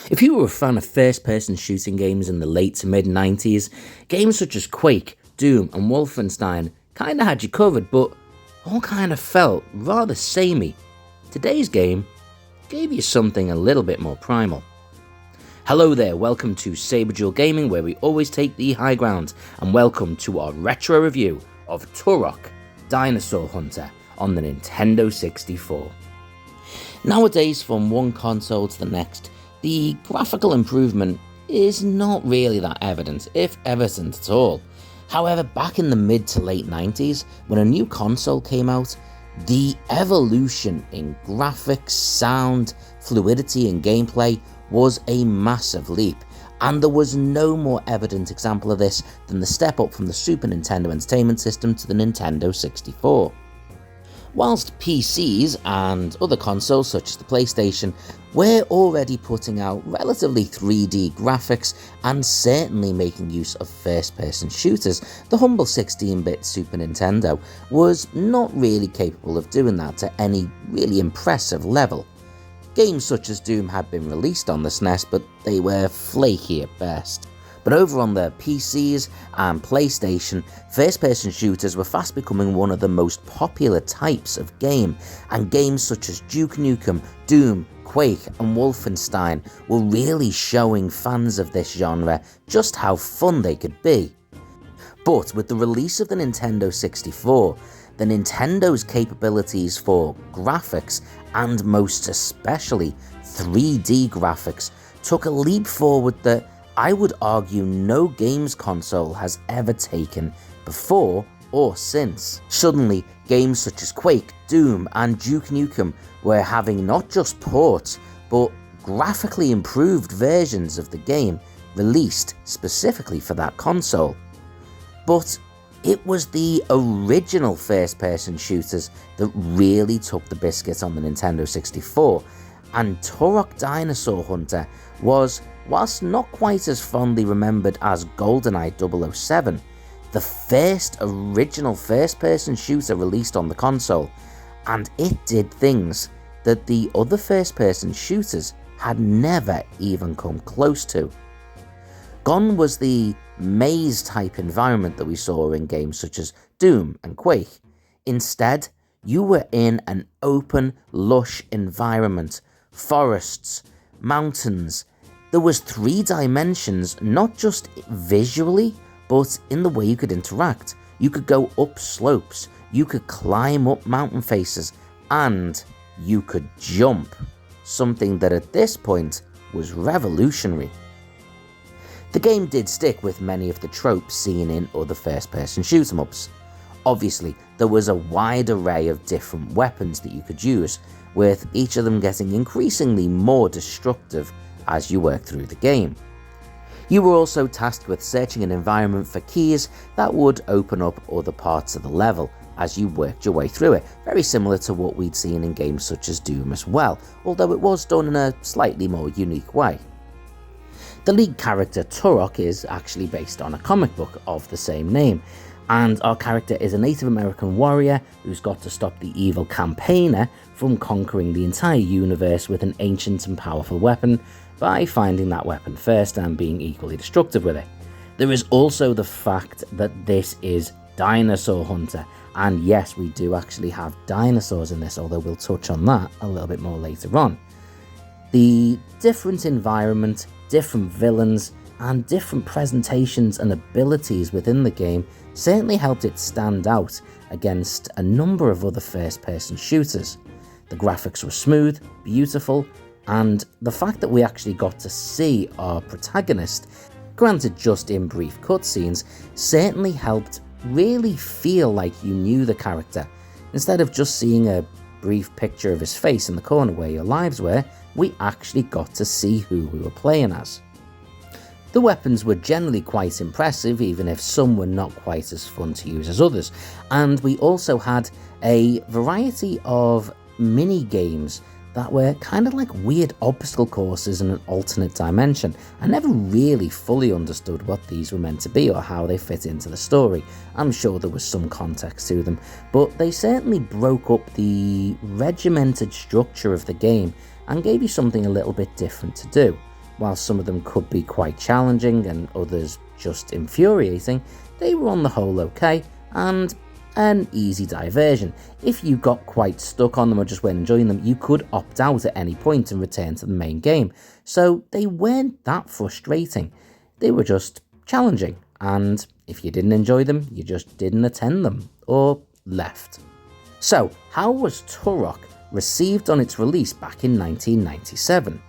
If you were a fan of first-person shooting games in the late to mid-90s, games such as Quake, Doom and Wolfenstein kinda had you covered, but all kinda felt rather samey. Today's game gave you something a little bit more primal. Hello there, welcome to saberduelgaming, where we always take the high ground, and welcome to our retro review of Turok Dinosaur Hunter on the Nintendo 64. Nowadays, from one console to the next, the graphical improvement is not really that evident, if evident at all. However, back in the mid to late 90s, when a new console came out, the evolution in graphics, sound, fluidity and gameplay was a massive leap, and there was no more evident example of this than the step up from the Super Nintendo Entertainment System to the Nintendo 64. Whilst PCs and other consoles such as the PlayStation were already putting out relatively 3D graphics and certainly making use of first-person shooters, the humble 16-bit Super Nintendo was not really capable of doing that to any really impressive level. Games such as Doom had been released on the SNES, but they were flaky at best. But over on the PCs and PlayStation, first-person shooters were fast becoming one of the most popular types of game, and games such as Duke Nukem, Doom, Quake and Wolfenstein were really showing fans of this genre just how fun they could be. But with the release of the Nintendo 64, the Nintendo's capabilities for graphics, and most especially 3D graphics, took a leap forward that I would argue no games console has ever taken before or since. Suddenly, games such as Quake, Doom and Duke Nukem were having not just ports, but graphically improved versions of the game released specifically for that console. But it was the original first-person shooters that really took the biscuit on the Nintendo 64, and Turok Dinosaur Hunter was, whilst not quite as fondly remembered as GoldenEye 007, the first original first-person shooter released on the console, and it did things that the other first-person shooters had never even come close to. Gone was the maze-type environment that we saw in games such as Doom and Quake. Instead, you were in an open, lush environment, forests, mountains. There was 3 dimensions, not just visually, but in the way you could interact. You could go up slopes, you could climb up mountain faces, and you could jump. Something that at this point was revolutionary. The game did stick with many of the tropes seen in other first-person shoot-em-ups. Obviously, there was a wide array of different weapons that you could use, with each of them getting increasingly more destructive as you worked through the game. You were also tasked with searching an environment for keys that would open up other parts of the level as you worked your way through it, very similar to what we'd seen in games such as Doom as well, although it was done in a slightly more unique way. The lead character Turok is actually based on a comic book of the same name, and our character is a Native American warrior who's got to stop the evil campaigner from conquering the entire universe with an ancient and powerful weapon by finding that weapon first and being equally destructive with it. There is also the fact that this is Dinosaur Hunter, and yes, we do actually have dinosaurs in this, although we'll touch on that a little bit more later on. The different environment, different villains, and different presentations and abilities within the game certainly helped it stand out against a number of other first-person shooters. The graphics were smooth, beautiful, and the fact that we actually got to see our protagonist, granted just in brief cutscenes, certainly helped really feel like you knew the character. Instead of just seeing a brief picture of his face in the corner where your lives were, we actually got to see who we were playing as. The weapons were generally quite impressive, even if some were not quite as fun to use as others, and we also had a variety of mini-games that were kind of like weird obstacle courses in an alternate dimension. I never really fully understood what these were meant to be or how they fit into the story. I'm sure there was some context to them, but they certainly broke up the regimented structure of the game and gave you something a little bit different to do. while some of them could be quite challenging and others just infuriating, they were on the whole okay, and an easy diversion. If you got quite stuck on them or just weren't enjoying them, you could opt out at any point and return to the main game. So they weren't that frustrating. They were just challenging, and if you didn't enjoy them, you just didn't attend them, or left. So, how was Turok received on its release back in 1997?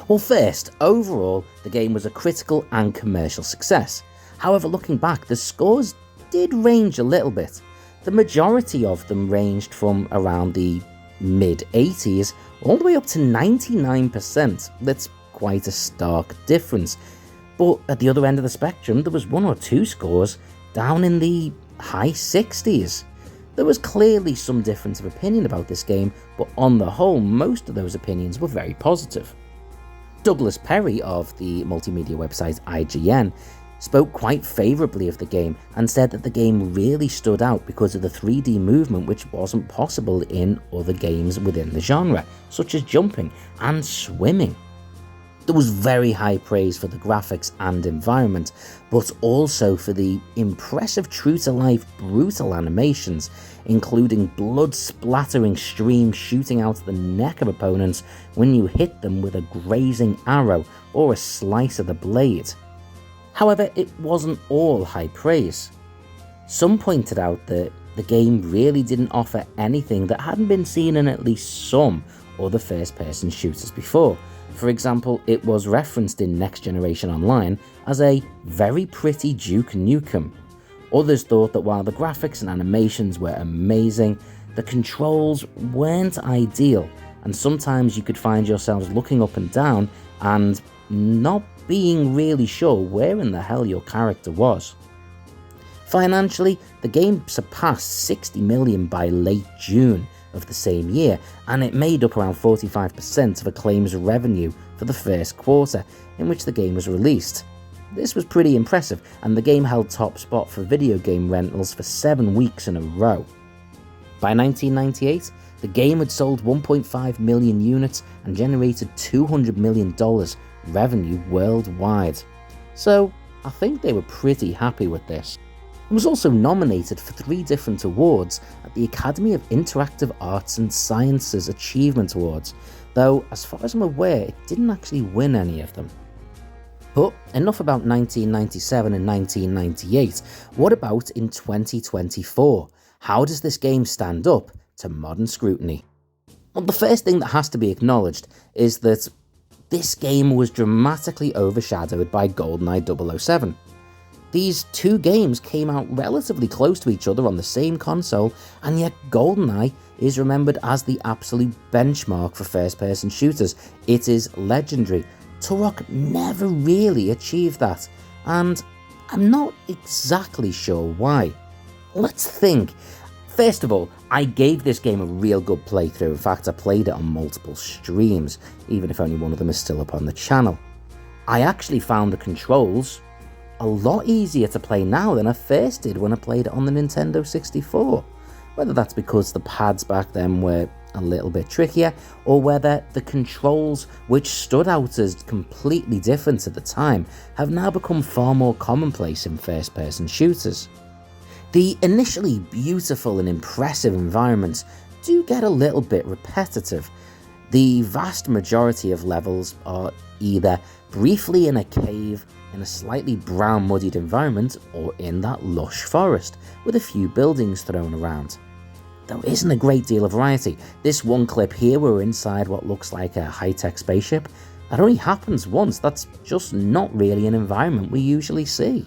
Well, first, overall, the game was a critical and commercial success. However, looking back, the scores did range a little bit. The majority of them ranged from around the mid-80s all the way up to 99%. That's quite a stark difference. But at the other end of the spectrum, there was one or two scores down in the high 60s. There was clearly some difference of opinion about this game, but on the whole, most of those opinions were very positive. Douglas Perry of the multimedia website IGN spoke quite favourably of the game and said that the game really stood out because of the 3D movement, which wasn't possible in other games within the genre, such as jumping and swimming. There was very high praise for the graphics and environment, but also for the impressive true-to-life brutal animations, including blood-splattering streams shooting out of the neck of opponents when you hit them with a grazing arrow or a slice of the blade. However, it wasn't all high praise. Some pointed out that the game really didn't offer anything that hadn't been seen in at least some other first-person shooters before. For example, it was referenced in Next Generation Online as a very pretty Duke Nukem. Others thought that while the graphics and animations were amazing, the controls weren't ideal, and sometimes you could find yourselves looking up and down and not being really sure where in the hell your character was. Financially, the game surpassed 60 million by late June of the same year, and it made up around 45% of Acclaim's revenue for the first quarter in which the game was released. This was pretty impressive, and the game held top spot for video game rentals for 7 weeks in a row. By 1998, the game had sold 1.5 million units and generated $200 million revenue worldwide. So I think they were pretty happy with this. It was also nominated for 3 different awards at the Academy of Interactive Arts and Sciences Achievement Awards, though as far as I'm aware it didn't actually win any of them. But enough about 1997 and 1998, what about in 2024? How does this game stand up to modern scrutiny? Well, the first thing that has to be acknowledged is that this game was dramatically overshadowed by GoldenEye 007. These two games came out relatively close to each other on the same console, and yet GoldenEye is remembered as the absolute benchmark for first-person shooters. It is legendary. Turok never really achieved that, and I'm not exactly sure why. Let's think. First of all, I gave this game a real good playthrough. In fact, I played it on multiple streams, even if only one of them is still up on the channel. I actually found the controls a lot easier to play now than I first did when I played it on the Nintendo 64. Whether that's because the pads back then were a little bit trickier, or whether the controls, which stood out as completely different at the time, have now become far more commonplace in first-person shooters. The initially beautiful and impressive environments do get a little bit repetitive. The vast majority of levels are either briefly in a cave, in a slightly brown muddied environment, or in that lush forest with a few buildings thrown around. There isn't a great deal of variety. This one clip here, we're inside what looks like a high-tech spaceship. That only happens once. That's just not really an environment we usually see.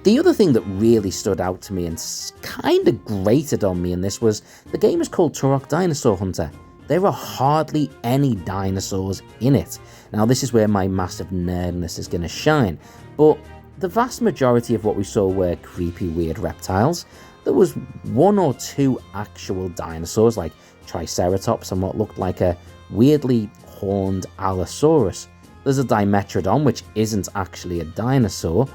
The other thing that really stood out to me and kind of grated on me in this was the game is called Turok Dinosaur Hunter. There are hardly any dinosaurs in it. Now, this is where my massive nerdness is going to shine, but the vast majority of what we saw were creepy, weird reptiles. There was 1 or 2 actual dinosaurs, like Triceratops and what looked like a weirdly horned Allosaurus. There's a Dimetrodon, which isn't actually a dinosaur,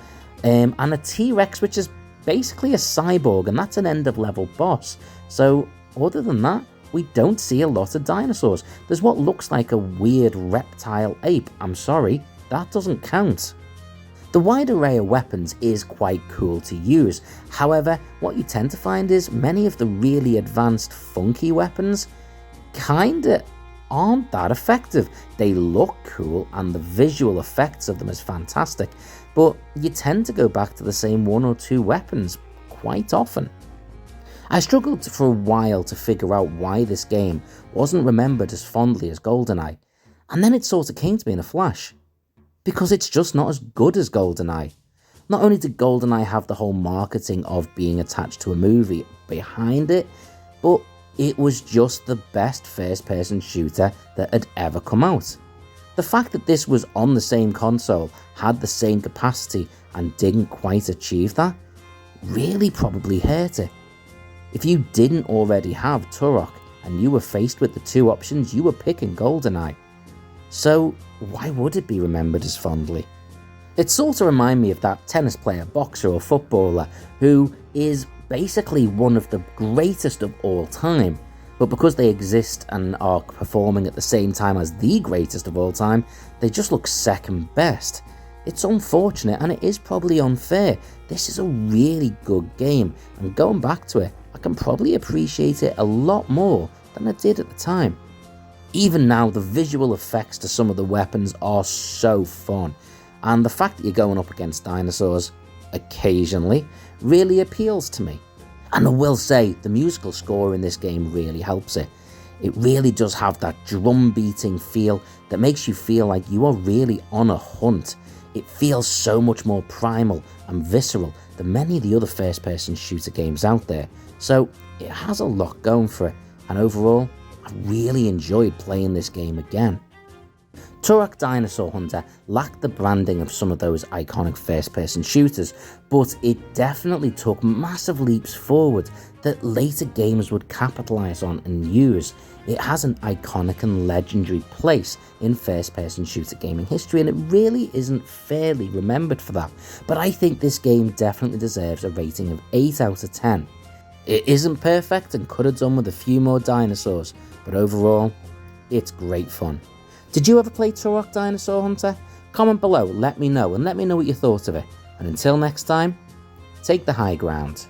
and a T-Rex, which is basically a cyborg, and that's an end-of-level boss. So, other than that, we don't see a lot of dinosaurs. There's what looks like a weird reptile ape. I'm sorry, that doesn't count. The wide array of weapons is quite cool to use. However, what you tend to find is many of the really advanced funky weapons kinda aren't that effective. They look cool and the visual effects of them is fantastic, but you tend to go back to the same one or two weapons quite often. I struggled for a while to figure out why this game wasn't remembered as fondly as GoldenEye, and then it sort of came to me in a flash. Because it's just not as good as GoldenEye. Not only did GoldenEye have the whole marketing of being attached to a movie behind it, but it was just the best first-person shooter that had ever come out. The fact that this was on the same console, had the same capacity, and didn't quite achieve that, really probably hurt it. If you didn't already have Turok, and you were faced with the two options, you were picking GoldenEye. So why would it be remembered as fondly? It sort of reminds me of that tennis player, boxer or footballer who is basically one of the greatest of all time, but because they exist and are performing at the same time as the greatest of all time, they just look second best. It's unfortunate and it is probably unfair. This is a really good game, and going back to it, I can probably appreciate it a lot more than I did at the time. Even now, the visual effects to some of the weapons are so fun, and the fact that you're going up against dinosaurs occasionally really appeals to me. And I will say, the musical score in this game really helps it. It really does have that drum beating feel that makes you feel like you are really on a hunt. It feels so much more primal and visceral than many of the other first person shooter games out there, so it has a lot going for it, and overall, I really enjoyed playing this game again. Turok Dinosaur Hunter lacked the branding of some of those iconic first-person shooters, but it definitely took massive leaps forward that later games would capitalise on and use. It has an iconic and legendary place in first-person shooter gaming history, and it really isn't fairly remembered for that, but I think this game definitely deserves a rating of 8 out of 10. It isn't perfect and could have done with a few more dinosaurs, but overall, it's great fun. Did you ever play Turok Dinosaur Hunter? Comment below, let me know, and let me know what you thought of it. And until next time, take the high ground.